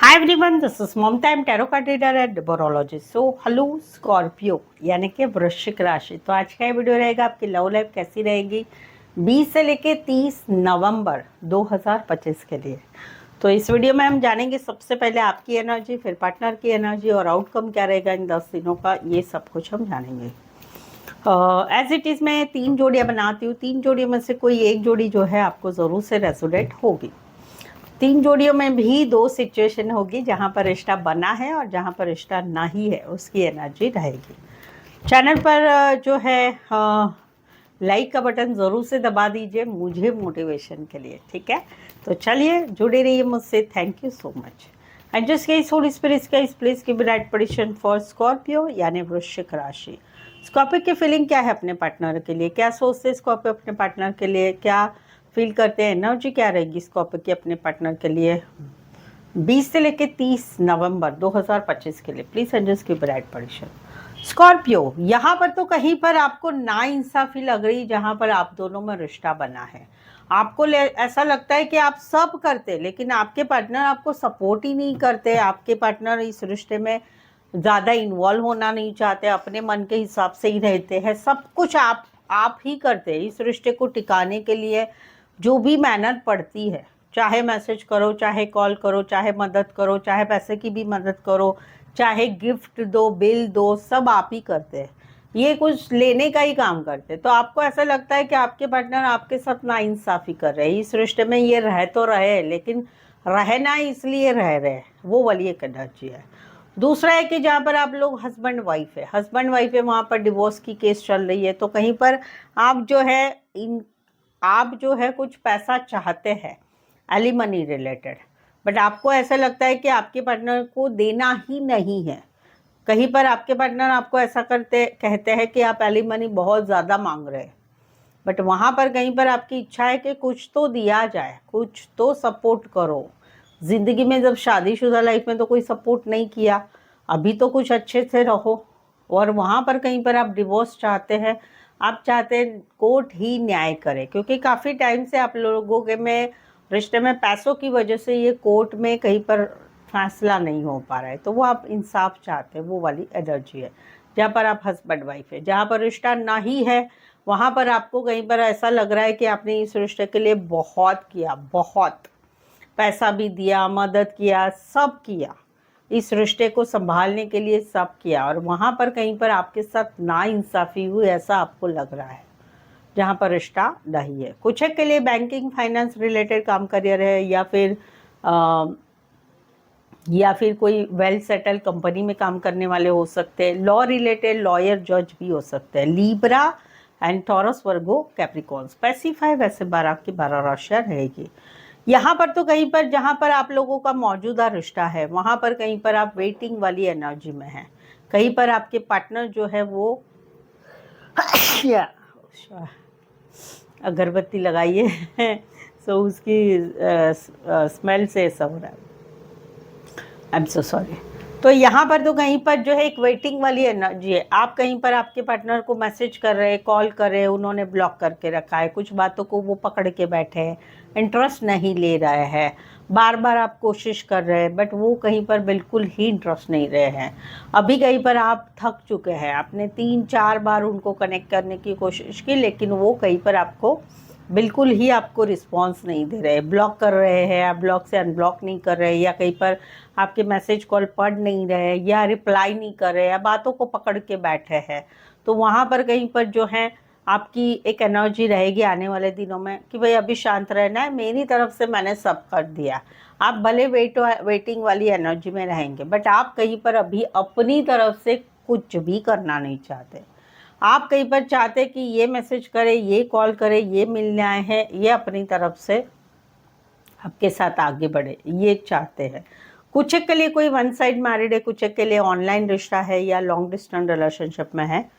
Hi everyone, this is Mamta, am tarot card reader and numerologist. So hello Scorpio यानी कि वृश्चिक राशि। तो आज का ये वीडियो रहेगा आपकी लव लाइफ कैसी रहेगी 20 से लेके 30 नवंबर 2025 के लिए। तो इस वीडियो में हम जानेंगे सबसे पहले आपकी एनर्जी, फिर पार्टनर की एनर्जी और आउटकम क्या रहेगा इन 10 दिनों का, ये सब कुछ हम जानेंगे। एज इट इज़ मैं 3 जोड़ियाँ बनाती हूँ। 3 जोड़ियों में से कोई एक जोड़ी जो है आपको ज़रूर से रेजोनेट होगी। 3 जोड़ियों में भी 2 सिचुएशन होगी जहाँ पर रिश्ता बना है और जहाँ पर रिश्ता नहीं है, उसकी एनर्जी रहेगी। चैनल पर जो है लाइक का बटन ज़रूर से दबा दीजिए मुझे मोटिवेशन के लिए, ठीक है। तो चलिए जुड़े रहिए मुझसे। Thank you so much. And just guys, holy spirits guys, please give right position for Scorpio यानी वृश्चिक राशि। स्कॉर्पियो की फीलिंग क्या है अपने पार्टनर के लिए, क्या सोचते हैं स्कॉर्पियो अपने पार्टनर के लिए, क्या फील करते हैं, एनर्जी क्या रहेगी स्कॉर्पियो की अपने पार्टनर के लिए 20 से लेकर 30 नवंबर 2025 के लिए। Please and just give right position. Scorpio, यहाँ पर तो कहीं पर आपको नाइंसाफी लग रही जहाँ पर आप दोनों में रिश्ता बना है। आपको ऐसा लगता है कि आप सब करते, लेकिन आपके पार्टनर आपको सपोर्ट ही नहीं करते। आपके पार्टनर इस रिश्ते में ज़्यादा इन्वॉल्व होना नहीं चाहते, अपने मन के हिसाब से ही रहते हैं। सब कुछ आप ही करते हैं। इस रिश्ते को टिकाने के लिए जो भी मेहनत पड़ती है, चाहे मैसेज करो, चाहे कॉल करो, चाहे मदद करो, चाहे पैसे की भी मदद करो, चाहे गिफ्ट दो, बिल दो, सब आप ही करते हैं। ये कुछ लेने का ही काम करते हैं। तो आपको ऐसा लगता है कि आपके पार्टनर आपके साथ नाइंसाफ़ी कर रहे हैं। इस रिश्ते में ये रह तो रहे, लेकिन रहना इसलिए रह रहे हैं, वो वाली एक एनर्जी है। दूसरा है कि जहाँ पर आप लोग हस्बैंड वाइफ है, वहाँ पर डिवोर्स की केस चल रही है। तो कहीं पर आप जो है कुछ पैसा चाहते हैं एलिमनी रिलेटेड, बट आपको ऐसा लगता है कि आपके पार्टनर को देना ही नहीं है। कहीं पर आपके पार्टनर आपको ऐसा कहते हैं कि आप एलिमनी बहुत ज़्यादा मांग रहे हैं, बट वहाँ पर कहीं पर आपकी इच्छा है कि कुछ तो दिया जाए, कुछ तो सपोर्ट करो। ज़िंदगी में जब शादीशुदा लाइफ में तो कोई सपोर्ट नहीं किया, अभी तो कुछ अच्छे से रहो। और वहाँ पर कहीं पर आप डिवोर्स चाहते हैं, आप चाहते हैं कोर्ट ही न्याय करे, क्योंकि काफ़ी टाइम से आप लोगों के में रिश्ते में पैसों की वजह से ये कोर्ट में कहीं पर फैसला नहीं हो पा रहा है। तो वो आप इंसाफ चाहते हैं, वो वाली एनर्जी है जहाँ पर आप हस्बैंड वाइफ है। जहाँ पर रिश्ता ना ही है, वहाँ पर आपको कहीं पर ऐसा लग रहा है कि आपने इस रिश्ते के लिए बहुत किया, बहुत पैसा भी दिया, मदद किया, सब किया, इस रिश्ते को संभालने के लिए सब किया, और वहाँ पर कहीं पर आपके साथ नाइंसाफ़ी हुई, ऐसा आपको लग रहा है जहाँ पर रिश्ता नहीं है। कुछ के लिए बैंकिंग फाइनेंस रिलेटेड काम करियर है, या फिर कोई वेल सेटल कंपनी में काम करने वाले हो सकते हैं। लॉ रिलेटेड लॉयर, जज भी हो सकते हैं। Libra and taurus, Virgo, Capricorn, specify वैसे 12 की 12 राशियाँ रहेगी। यहाँ पर तो कहीं पर जहाँ पर आप लोगों का मौजूदा रिश्ता है, वहाँ पर कहीं पर आप वेटिंग वाली एनर्जी में हैं। कहीं पर आपके पार्टनर जो है वो अगरबत्ती लगाइए सो उसकी स्मेल से ऐसा हो रहा है। I am so sorry. तो यहाँ पर तो कहीं पर जो है एक वेटिंग वाली एनर्जी है। आप कहीं पर आपके पार्टनर को मैसेज कर रहे हैं, कॉल कर रहे हैं, उन्होंने ब्लॉक करके रखा है, कुछ बातों को वो पकड़ के बैठे हैं, इंटरेस्ट नहीं ले रहे हैं, बार बार आप कोशिश कर रहे हैं, बट वो कहीं पर बिल्कुल ही इंटरेस्ट नहीं रहे हैं। अभी कहीं पर आप थक चुके हैं, आपने 3-4 बार उनको कनेक्ट करने की कोशिश की, लेकिन वो कहीं पर आपको बिल्कुल ही आपको रिस्पॉन्स नहीं दे रहे, ब्लॉक कर रहे हैं, आप ब्लॉक से अनब्लॉक नहीं कर रहे, या कहीं पर आपके मैसेज कॉल पढ़ नहीं रहे, या रिप्लाई नहीं कर रहे, या बातों को पकड़ के बैठे हैं। तो वहाँ पर कहीं पर जो है आपकी एक एनर्जी रहेगी आने वाले दिनों में कि भाई अभी शांत रहना है, मेरी तरफ से मैंने सब कर दिया। आप भले वेटिंग वाली एनर्जी में रहेंगे, बट आप कहीं पर अभी अपनी तरफ से कुछ भी करना नहीं चाहते। आप कहीं पर चाहते कि ये मैसेज करे, ये कॉल करे, ये मिलने आए हैं, ये अपनी तरफ से आपके साथ आगे बढ़े, ये चाहते हैं। कुछ के लिए कोई वन साइड मैरिड है, कुछ के लिए ऑनलाइन रिश्ता है, या लॉन्ग डिस्टेंस रिलेशनशिप में है।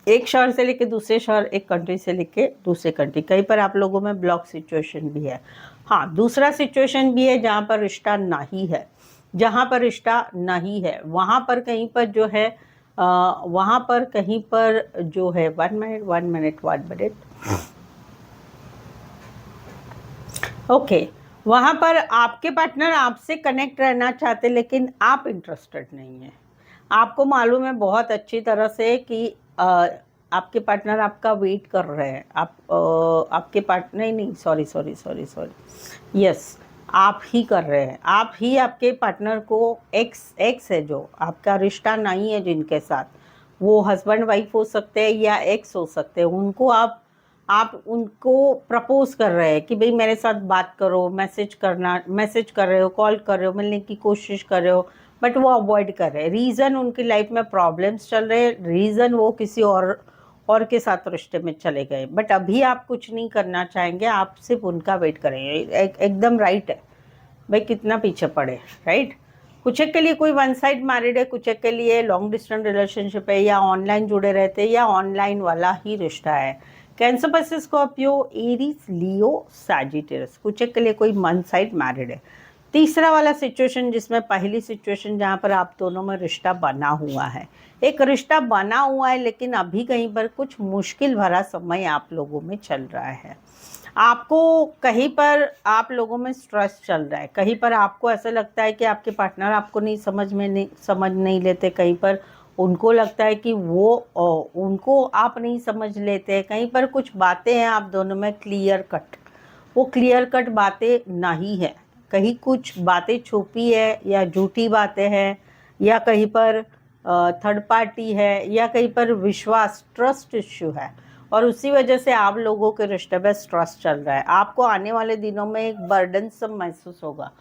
एक शहर से लेके दूसरे शहर, एक कंट्री से लेके दूसरे कंट्री। कहीं पर आप लोगों में ब्लॉक सिचुएशन भी है। हाँ, दूसरा सिचुएशन भी है जहाँ पर रिश्ता नहीं है। जहाँ पर रिश्ता नहीं है वहाँ पर कहीं पर जो है वहाँ पर कहीं पर जो है 1 मिनट ओके, वहाँ पर आपके पार्टनर आपसे कनेक्ट रहना चाहते, लेकिन आप इंटरेस्टेड नहीं हैं। आपको मालूम है बहुत अच्छी तरह से कि आपके पार्टनर आपका वेट कर रहे हैं। आपके पार्टनर नहीं, सॉरी, यस, आप ही कर रहे हैं। आप ही आपके पार्टनर को एक्स है, जो आपका रिश्ता नहीं है जिनके साथ, वो हस्बैंड वाइफ हो सकते हैं या एक्स हो सकते हैं, उनको आप उनको प्रपोज कर रहे हैं कि भाई मेरे साथ बात करो, मैसेज कर रहे हो, कॉल कर रहे हो, मिलने की कोशिश कर रहे हो, बट वो अवॉइड कर रहे हैं। रीज़न उनकी लाइफ में प्रॉब्लम्स चल रहे हैं, रीज़न वो किसी और के साथ रिश्ते में चले गए, बट अभी आप कुछ नहीं करना चाहेंगे, आप सिर्फ उनका वेट करेंगे। एकदम राइट है भाई, कितना पीछे पड़े, राइट। कुछ एक के लिए कोई वन साइड मैरिड है, कुछ एक के लिए लॉन्ग डिस्टेंस रिलेशनशिप है, या ऑनलाइन जुड़े रहते हैं, या ऑनलाइन वाला ही रिश्ता है। कैंसर पर स्कॉर्पियो, एरीज, लियो, सैजिटेरियस, कुछ एक के लिए कोई वन साइड मैरिड है। तीसरा वाला सिचुएशन, जिसमें पहली सिचुएशन जहाँ पर आप दोनों में रिश्ता बना हुआ है, एक रिश्ता बना हुआ है, लेकिन अभी कहीं पर कुछ मुश्किल भरा समय आप लोगों में चल रहा है। आपको कहीं पर आप लोगों में स्ट्रेस चल रहा है, कहीं पर आपको ऐसा लगता है कि आपके पार्टनर आपको समझ नहीं लेते, कहीं पर उनको लगता है कि उनको आप नहीं समझ लेते, कहीं पर कुछ बातें हैं आप दोनों में क्लियर कट, वो क्लियर कट बातें नहीं है, कहीं कुछ बातें छुपी है, या झूठी बातें हैं, या कहीं पर थर्ड पार्टी है, या कहीं पर विश्वास, ट्रस्ट इश्यू है, और उसी वजह से आप लोगों के रिश्ते में स्ट्रेस चल रहा है। आपको आने वाले दिनों में एक बर्डन सब महसूस होगा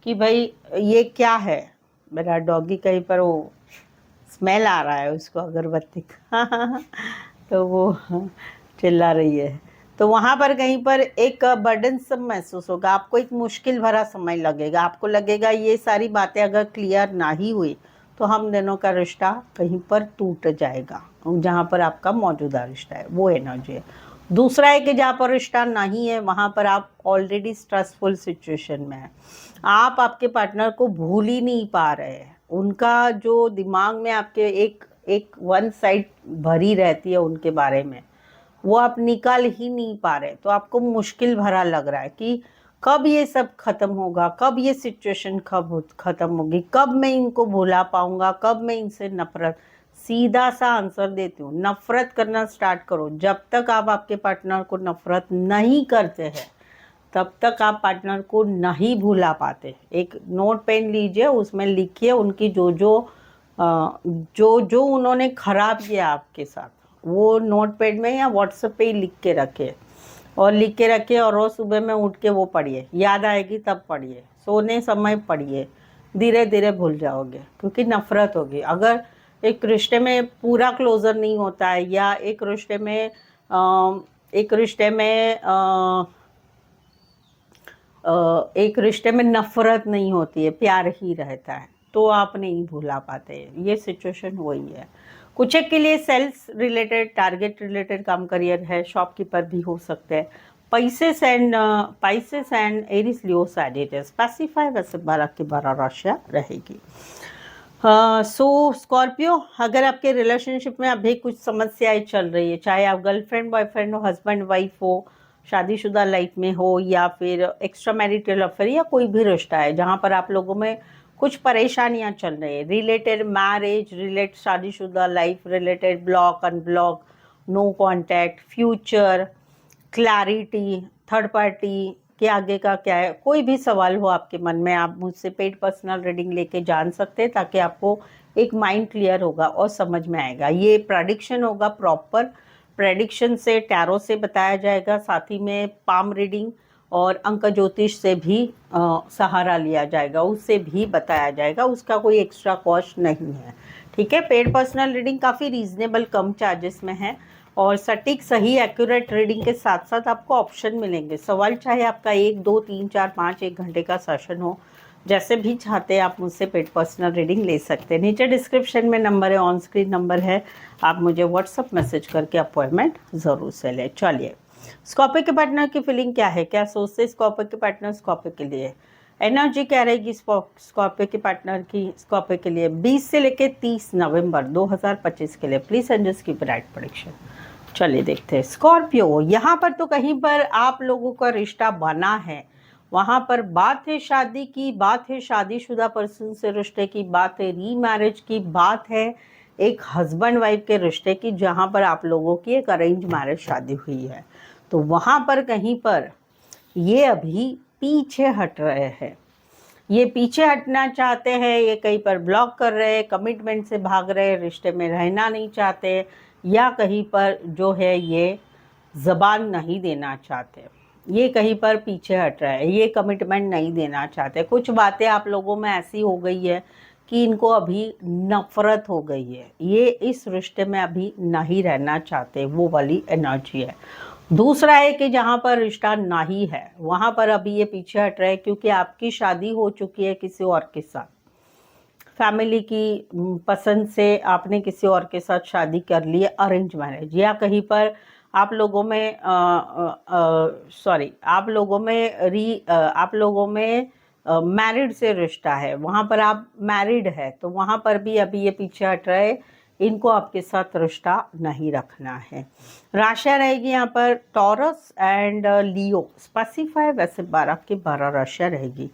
कि भाई ये क्या है, मेरा डॉगी कहीं पर वो स्मेल आ रहा है उसको अगरबत्ती का तो वो चिल्ला रही है, तो वहाँ पर कहीं पर एक बर्डन सब महसूस होगा, आपको एक मुश्किल भरा समय लगेगा, आपको लगेगा ये सारी बातें अगर क्लियर ना ही हुई तो हम दोनों का रिश्ता कहीं पर टूट जाएगा, जहाँ पर आपका मौजूदा रिश्ता है वो एनर्जी है। दूसरा है कि जहाँ पर रिश्ता नहीं है, वहाँ पर आप ऑलरेडी स्ट्रेसफुल सिचुएशन में हैं, आप आपके पार्टनर को भूल ही नहीं पा रहे हैं, उनका जो दिमाग में आपके एक वन साइड भरी रहती है उनके बारे में, वो आप निकाल ही नहीं पा रहे, तो आपको मुश्किल भरा लग रहा है कि कब ये सब खत्म होगा, कब ये सिचुएशन कब खत्म होगी, कब मैं इनको भुला पाऊंगा, कब मैं इनसे नफरत, सीधा सा आंसर देती हूँ, नफरत करना स्टार्ट करो। जब तक आप आपके पार्टनर को नफरत नहीं करते हैं तब तक आप पार्टनर को नहीं भुला पाते। एक नोट पेन लीजिए, उसमें लिखिए उनकी जो उन्होंने खराब किया आपके साथ, वो नोट पैड में या व्हाट्सएप पे ही लिख के रखे, और रोज़ सुबह में उठ के वो पढ़िए, याद आएगी तब पढ़िए, सोने समय पढ़िए, धीरे धीरे भूल जाओगे, क्योंकि नफरत होगी। अगर एक रिश्ते में पूरा क्लोजर नहीं होता है, या एक रिश्ते में नफरत नहीं होती है, प्यार ही रहता है, तो आप नहीं भूला पाते। ये सिचुएशन वही है। कुछ एक के लिए सेल्स रिलेटेड, टारगेट रिलेटेड काम, करियर है, शॉपकीपर भी हो सकते हैं। Pisces and Aries, Leo, Sagittarius, pacify वैसे 12 की 12 राशियाँ रहेगी। सो स्कॉर्पियो, अगर आपके रिलेशनशिप में अभी कुछ समस्याएं चल रही है, चाहे आप गर्लफ्रेंड बॉयफ्रेंड हो, हस्बैंड वाइफ हो, शादीशुदा लाइफ में हो, या फिर एक्स्ट्रा मैरिटल अफेयर, या कोई भी रिश्ता है जहाँ पर आप लोगों में कुछ परेशानियां चल रही है, रिलेटेड मैरिज, रिलेटेड शादीशुदा life, related block unblock, no contact, future, clarity, third party के आगे का क्या है, कोई भी सवाल हो आपके मन में, आप मुझसे पेड पर्सनल रीडिंग लेके जान सकते हैं, ताकि आपको एक माइंड क्लियर होगा और समझ में आएगा। ये प्रेडिक्शन होगा, प्रॉपर प्रेडिक्शन से, टैरो से बताया जाएगा, साथ ही में पाम रीडिंग और अंक ज्योतिष से भी सहारा लिया जाएगा, उससे भी बताया जाएगा, उसका कोई एक्स्ट्रा कॉस्ट नहीं है। ठीक है, पेड पर्सनल रीडिंग काफ़ी रीजनेबल कम चार्जेस में है, और सटीक सही एक्यूरेट रीडिंग के साथ साथ आपको ऑप्शन मिलेंगे। सवाल चाहे आपका 1, 2, 3, 4, 5 1 घंटे का सेशन हो, जैसे भी चाहते हैं आप मुझसे पेड पर्सनल रीडिंग ले सकते हैं। नीचे डिस्क्रिप्शन में नंबर है, ऑन स्क्रीन नंबर है, आप मुझे व्हाट्सअप मैसेज करके अपॉइंटमेंट ज़रूर से लें। चलिए, स्कॉर्पियो के पार्टनर की फीलिंग क्या है, क्या सोचते स्कॉर्पियो के पार्टनर स्कॉर्पियो के लिए, एनर्जी क्या रहेगी स्कॉर्पियो के पार्टनर की स्कॉर्पियो के लिए 20 से लेकर 30 नवंबर 2025 के लिए। प्लीज एंजल्स की ब्राइट प्रेडिक्शन। चलिए देखते हैं स्कॉर्पियो, यहाँ पर तो कहीं पर आप लोगों का रिश्ता बना है, वहाँ पर बात है शादी की, बात है शादीशुदा पर्सन से रिश्ते की, बात है रीमैरिज की, बात है एक हस्बैंड वाइफ के रिश्ते की, जहाँ पर आप लोगों की एक अरेंज मैरिज शादी हुई है। तो वहाँ पर कहीं पर ये अभी पीछे हट रहे हैं, ये पीछे हटना चाहते हैं, ये कहीं पर ब्लॉक कर रहे हैं, कमिटमेंट से भाग रहे हैं, रिश्ते में रहना नहीं चाहते, या कहीं पर जो है ये ज़बान नहीं देना चाहते, ये कहीं पर पीछे हट रहा है, ये कमिटमेंट नहीं देना चाहते। कुछ बातें आप लोगों में ऐसी हो गई है कि इनको अभी नफरत हो गई है, ये इस रिश्ते में अभी नहीं रहना चाहते, वो वाली एनर्जी है। दूसरा है कि जहाँ पर रिश्ता नहीं है वहाँ पर अभी ये पीछे हट रहे हैं, क्योंकि आपकी शादी हो चुकी है किसी और के साथ, फैमिली की पसंद से आपने किसी और के साथ शादी कर ली है, अरेंज मैरिज, या कहीं पर आप लोगों में आप लोगों में मैरिड से रिश्ता है, वहाँ पर आप मैरिड है, तो वहाँ पर भी अभी ये पीछे हट रहे, इनको आपके साथ रिश्ता नहीं रखना है। राशियाँ रहेगी यहाँ पर टॉरस एंड लियो, स्पेसिफाई वैसे 12 की 12 राशियाँ रहेगी।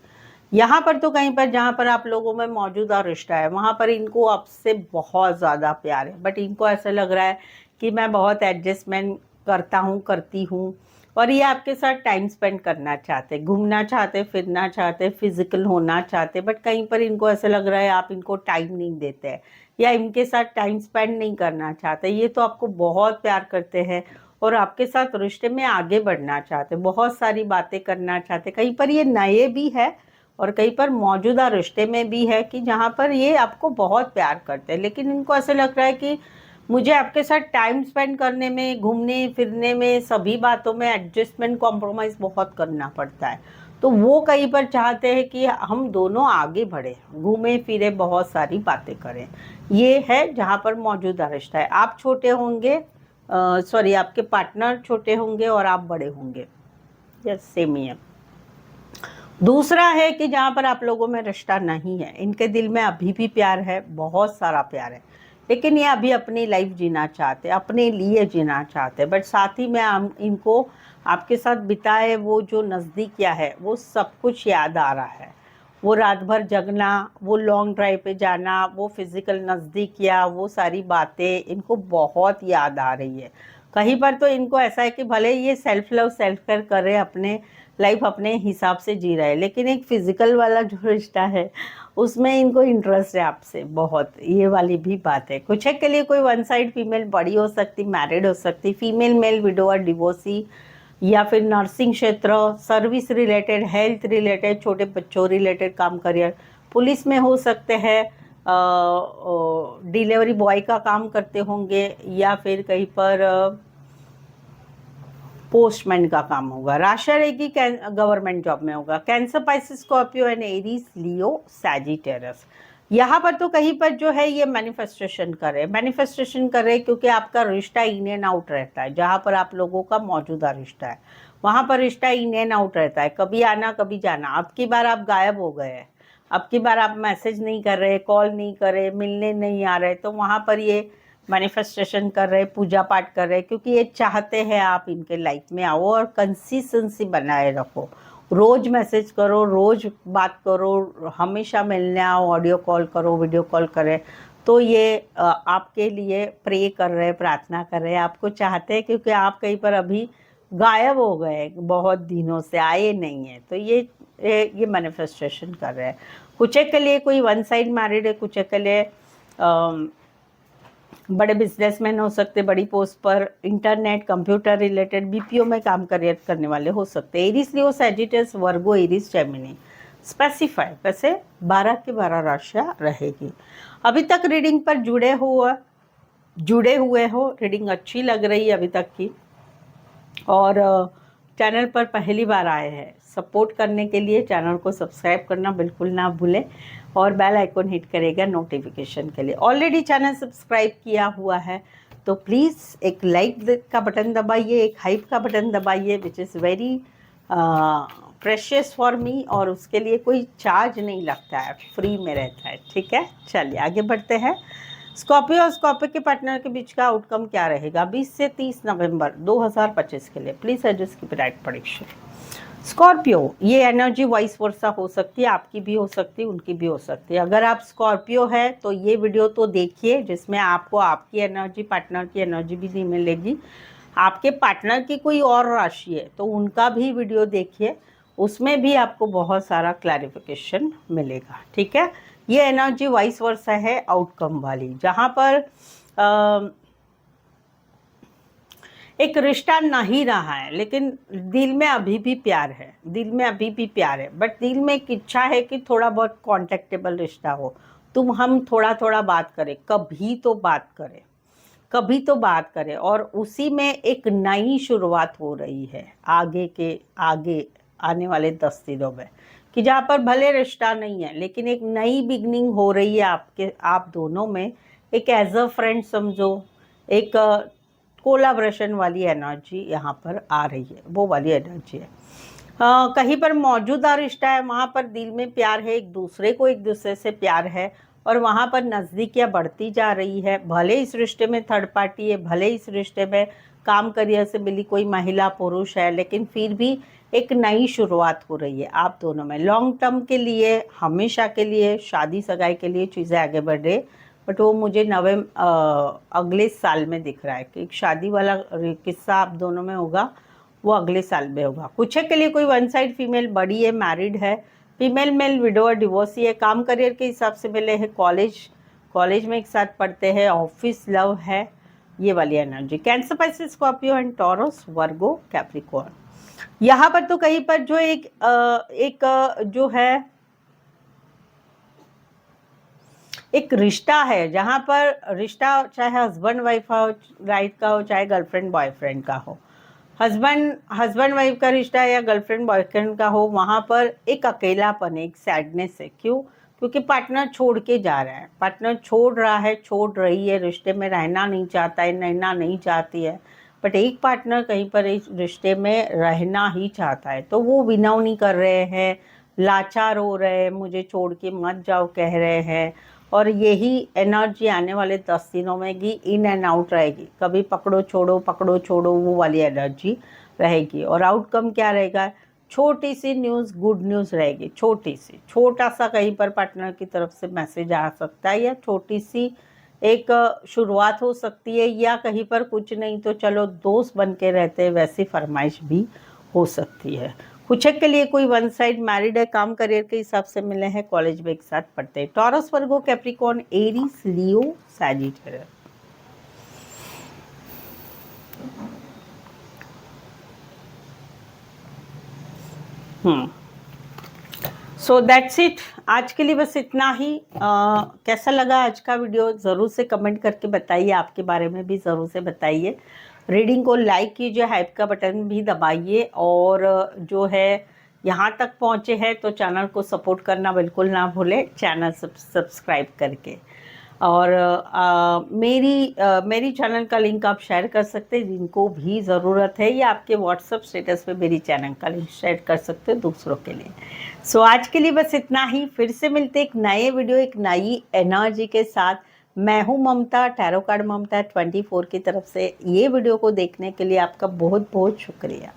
यहाँ पर तो कहीं पर जहाँ पर आप लोगों में मौजूदा रिश्ता है वहाँ पर इनको आपसे बहुत ज़्यादा प्यार है, बट इनको ऐसा लग रहा है कि मैं बहुत एडजस्टमेंट करता हूँ, करती हूँ, और ये आपके साथ टाइम स्पेंड करना चाहते, घूमना चाहते, फिरना चाहते, फिजिकल होना चाहते, बट कहीं पर इनको ऐसा लग रहा है आप इनको टाइम नहीं देते हैं या इनके साथ टाइम स्पेंड नहीं करना चाहते। ये तो आपको बहुत प्यार करते हैं और आपके साथ रिश्ते में आगे बढ़ना चाहते, बहुत सारी बातें करना चाहते। कहीं पर ये नए भी है और कहीं पर मौजूदा रिश्ते में भी है कि जहाँ पर ये आपको बहुत प्यार करते हैं, लेकिन इनको ऐसा लग रहा है कि मुझे आपके साथ टाइम स्पेंड करने में, घूमने फिरने में, सभी बातों में एडजस्टमेंट, कॉम्प्रोमाइज़ बहुत करना पड़ता है। तो वो कहीं पर चाहते हैं कि हम दोनों आगे बढ़े, घूमे फिरे, बहुत सारी बातें करें। ये है जहाँ पर मौजूदा रिश्ता है। आप छोटे होंगे, आपके पार्टनर छोटे होंगे और आप बड़े होंगे, यस सेम ही है। दूसरा है कि जहाँ पर आप लोगों में रिश्ता नहीं है, इनके दिल में अभी भी प्यार है, बहुत सारा प्यार है, लेकिन ये अभी अपनी लाइफ जीना चाहते, अपने लिए जीना चाहते, बट साथ ही में इनको आपके साथ बिताए वो जो नज़दीकियाँ है वो सब कुछ याद आ रहा है। वो रात भर जगना, वो लॉन्ग ड्राइव पे जाना, वो फिज़िकल नज़दीकियाँ, वो सारी बातें इनको बहुत याद आ रही है। कहीं पर तो इनको ऐसा है कि भले ये सेल्फ लव सेल्फ केयर कर रहे, अपने लाइफ अपने हिसाब से जी रहा है, लेकिन एक फिज़िकल वाला जो रिश्ता है उसमें इनको इंटरेस्ट है आपसे बहुत, ये वाली भी बात है। कुछ एक के लिए कोई वन साइड फीमेल बड़ी हो सकती, मैरिड हो सकती, फीमेल मेल विडोअर डिवोर्सी, या फिर नर्सिंग क्षेत्र, सर्विस रिलेटेड, हेल्थ रिलेटेड, छोटे बच्चों रिलेटेड काम, करियर, पुलिस में हो सकते हैं, डिलीवरी बॉय का काम करते होंगे, या फिर कहीं पर पोस्टमैन का काम होगा। राशि रहेगी गवर्नमेंट जॉब में होगा। Cancer, Pisces, Scorpio and Aries, Leo, Sagittarius. यहाँ पर तो कहीं पर जो है ये मैनिफेस्टेशन कर रहे क्योंकि आपका रिश्ता इन एंड आउट रहता है। जहाँ पर आप लोगों का मौजूदा रिश्ता है वहाँ पर रिश्ता इन एंड आउट रहता है, कभी आना कभी जाना। अब की बार आप गायब हो गए हैं, अब की बार आप मैसेज नहीं कर रहे, कॉल नहीं कर रहे, मिलने नहीं आ रहे, तो वहाँ पर ये मैनिफेस्टेशन कर रहे, पूजा पाठ कर रहे, क्योंकि ये चाहते हैं आप इनके लाइफ में आओ और कंसिस्टेंसी बनाए रखो। रोज़ मैसेज करो, रोज़ बात करो, हमेशा मिलने आओ, ऑडियो कॉल करो, वीडियो कॉल करें। तो ये आपके लिए प्रे कर रहे, प्रार्थना कर रहे, आपको चाहते हैं, क्योंकि आप कहीं पर अभी गायब हो गए, बहुत दिनों से आए नहीं हैं। तो ये मैनिफेस्टेशन कर रहे हैं। कुछ एक के लिए कोई वन साइड मैरिड है, कुछ एक के लिए बड़े बिजनेसमैन हो सकते, बड़ी पोस्ट पर, इंटरनेट कंप्यूटर रिलेटेड बीपीओ में काम करने वाले हो सकते। एरीज, लियो, सैजिटस, वर्गो, एरीज, जेमिनी। स्पेसिफाई वैसे 12 की 12 राशियाँ रहेगी। अभी तक रीडिंग पर जुड़े हुए हो, रीडिंग अच्छी लग रही है अभी तक की, और चैनल पर पहली बार आए हैं, सपोर्ट करने के लिए चैनल को सब्सक्राइब करना बिल्कुल ना भूलें और बेल आइकन हिट करेगा नोटिफिकेशन के लिए। ऑलरेडी चैनल सब्सक्राइब किया हुआ है तो प्लीज़ एक लाइक का बटन दबाइए, एक हाइप का बटन दबाइए, which is very precious for me, और उसके लिए कोई चार्ज नहीं लगता है, फ्री में रहता है। ठीक है, चलिए आगे बढ़ते हैं। स्कॉर्पियो और स्कॉर्पियो के पार्टनर के बीच का आउटकम क्या रहेगा 20 से 30 नवंबर 2025 के लिए? प्लीज़ एडजस्ट की राइट प्रेडिक्शन। स्कॉर्पियो, ये एनर्जी वाइस वर्सा हो सकती है, आपकी भी हो सकती है, उनकी भी हो सकती है। अगर आप स्कॉर्पियो है तो ये वीडियो तो देखिए, जिसमें आपको आपकी एनर्जी, पार्टनर की एनर्जी भी नहीं मिलेगी। आपके पार्टनर की कोई और राशि है तो उनका भी वीडियो देखिए, उसमें भी आपको बहुत सारा क्लैरिफिकेशन मिलेगा। ठीक है, ये एनर्जी वाइस वर्सा है आउटकम वाली, जहाँ पर एक रिश्ता नहीं रहा है लेकिन दिल में अभी भी प्यार है, दिल में अभी भी प्यार है, बट दिल में एक इच्छा है कि थोड़ा बहुत कॉन्टेक्टेबल रिश्ता हो, तुम हम थोड़ा थोड़ा बात करें, कभी तो बात करें, कभी तो बात करें। और उसी में एक नई शुरुआत हो रही है आगे आने वाले 10 दिनों में, कि जहाँ पर भले रिश्ता नहीं है लेकिन एक नई बिगनिंग हो रही है आप दोनों में। एक एज अ फ्रेंड समझो, एक कोलाब्रेशन वाली एनर्जी यहाँ पर आ रही है, वो वाली एनर्जी है। कहीं पर मौजूदा रिश्ता है, वहाँ पर दिल में प्यार है, एक दूसरे से प्यार है, और वहाँ पर नज़दीकियाँ बढ़ती जा रही है। भले इस रिश्ते में थर्ड पार्टी है, भले इस रिश्ते में काम करियर से मिली कोई महिला पुरुष है, लेकिन फिर भी एक नई शुरुआत हो रही है आप दोनों में। लॉन्ग टर्म के लिए, हमेशा के लिए, शादी सगाई के लिए चीज़ें आगे बढ़ रही, बट वो मुझे अगले साल में दिख रहा है कि एक शादी वाला किस्सा आप दोनों में होगा, वो अगले साल में होगा। कुछ के लिए कोई वन साइड फीमेल बड़ी है, मैरिड है, फीमेल मेल विडोअर डिवोर्सी है, काम करियर के हिसाब से मिले हैं, कॉलेज में एक साथ पढ़ते हैं, ऑफिस लव है, ये वाली energy. Cancer, Pisces, Scorpio and taurus, Virgo, Capricorn. यहाँ पर तो कहीं पर जो जो है एक रिश्ता है, जहाँ पर रिश्ता चाहे हस्बैंड वाइफ हो, राइट का हो, चाहे गर्लफ्रेंड बॉयफ्रेंड का हो, हस्बैंड वाइफ का रिश्ता है या गर्लफ्रेंड बॉयफ्रेंड का हो, वहाँ पर एक अकेलापन है, एक सैडनेस है। क्यों? क्योंकि पार्टनर छोड़ के जा रहा है, पार्टनर छोड़ रहा है, छोड़ रही है, रिश्ते में रहना नहीं चाहता है, रहना नहीं चाहती है, बट एक पार्टनर कहीं पर इस रिश्ते में रहना ही चाहता है, तो वो विनवनी कर रहे हैं, लाचार हो रहे हैं, मुझे छोड़ के मत जाओ कह रहे हैं। और यही एनर्जी आने वाले 10 दिनों में भी इन एंड आउट रहेगी, कभी पकड़ो छोड़ो वो वाली एनर्जी रहेगी। और आउटकम क्या रहेगा? छोटी सी न्यूज़, गुड न्यूज़ रहेगी, छोटा सा कहीं पर पार्टनर की तरफ से मैसेज आ सकता है, या छोटी सी एक शुरुआत हो सकती है, या कहीं पर कुछ नहीं तो चलो दोस्त बन के रहते हैं, वैसी फरमाइश भी हो सकती है। कुछ के लिए कोई वन साइड मैरिड है, काम करियर के हिसाब से मिले हैं, कॉलेज में एक साथ पढ़ते हैं। Taurus, Virgo, Capricorn, Aries, Leo, Sagittarius. So that's it, आज के लिए बस इतना ही। कैसा लगा आज का वीडियो ज़रूर से कमेंट करके बताइए, आपके बारे में भी ज़रूर से बताइए। रीडिंग को लाइक कीजिए, हाइप का बटन भी दबाइए, और जो है यहाँ तक पहुँचे हैं तो चैनल को सपोर्ट करना बिल्कुल ना भूलें, चैनल सब्सक्राइब करके। और मेरी चैनल का लिंक आप शेयर कर सकते हैं जिनको भी ज़रूरत है, या आपके व्हाट्सएप स्टेटस पे मेरी चैनल का लिंक शेयर कर सकते हैं दूसरों के लिए। सो आज के लिए बस इतना ही, फिर से मिलते एक नए वीडियो, एक नई एनर्जी के साथ। मैं हूँ ममता, टैरो कार्ड ममता 24 की तरफ से। ये वीडियो को देखने के लिए आपका बहुत बहुत शुक्रिया।